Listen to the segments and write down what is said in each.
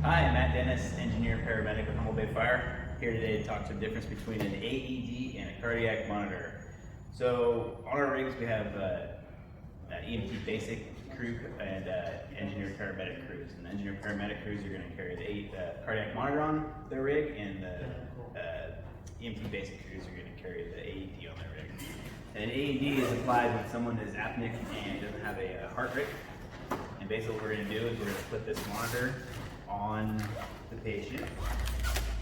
Hi, I'm Matt Dennis, engineer paramedic with Humboldt Bay Fire. Here today to talk to the difference between an AED and a cardiac monitor. So on our rigs we have EMT Basic crew and engineer paramedic crews. And the engineer paramedic crews are going to carry the cardiac monitor on their rig, and the EMT Basic crews are going to carry the AED on their rig. And an AED is applied when someone is apneic and doesn't have a heart rate. And basically what we're going to do is we're going to put this monitor on the patient,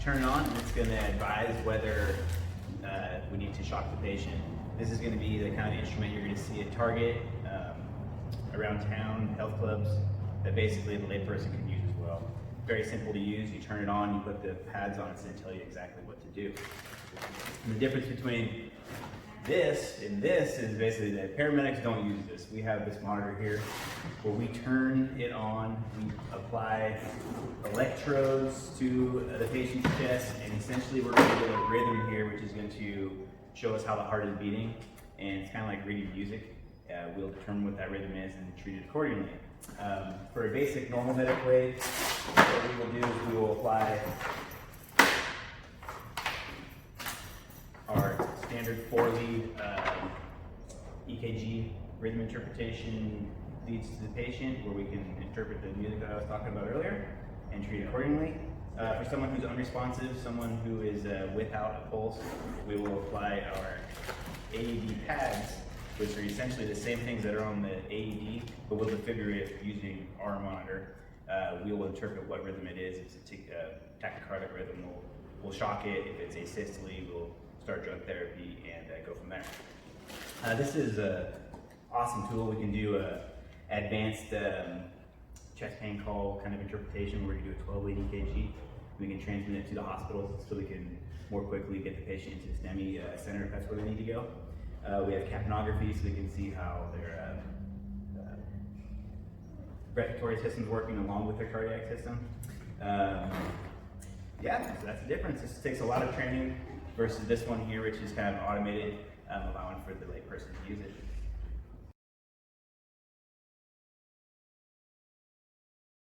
turn it on, and it's going to advise whether we need to shock the patient. This is going to be the kind of instrument you're going to see at Target, around town, health clubs, that basically the layperson can use as well. Very simple to use. You turn it on, you put the pads on, it's going to tell you exactly what to do. And the difference between this and this is basically that paramedics don't use this. We have this monitor here where we turn it on, we apply electrodes to the patient's chest, and essentially we're going to get a rhythm here which is going to show us how the heart is beating, and it's kind of like reading music. We'll determine what that rhythm is and treat it accordingly. For a basic normal medic way, what we will do is we will apply our standard 4-lead EKG rhythm interpretation leads to the patient, where we can interpret the music that I was talking about earlier and treat accordingly. For someone who's unresponsive, someone who is without a pulse, we will apply our AED pads, which are essentially the same things that are on the AED, but we'll defibrillate using our monitor. We will interpret what rhythm it is. If it's a tachycardic rhythm, we'll shock it. If it's asystole, we'll start drug therapy and go from there. This is an awesome tool. We can do advanced chest pain call kind of interpretation where we do a 12-lead EKG. We can transmit it to the hospital so we can more quickly get the patient into the STEMI center if that's where they need to go. We have capnography so we can see how their respiratory system is working along with their cardiac system. Yeah, so that's the difference. This takes a lot of training versus this one here, which is kind of automated, allowing for the layperson to use it.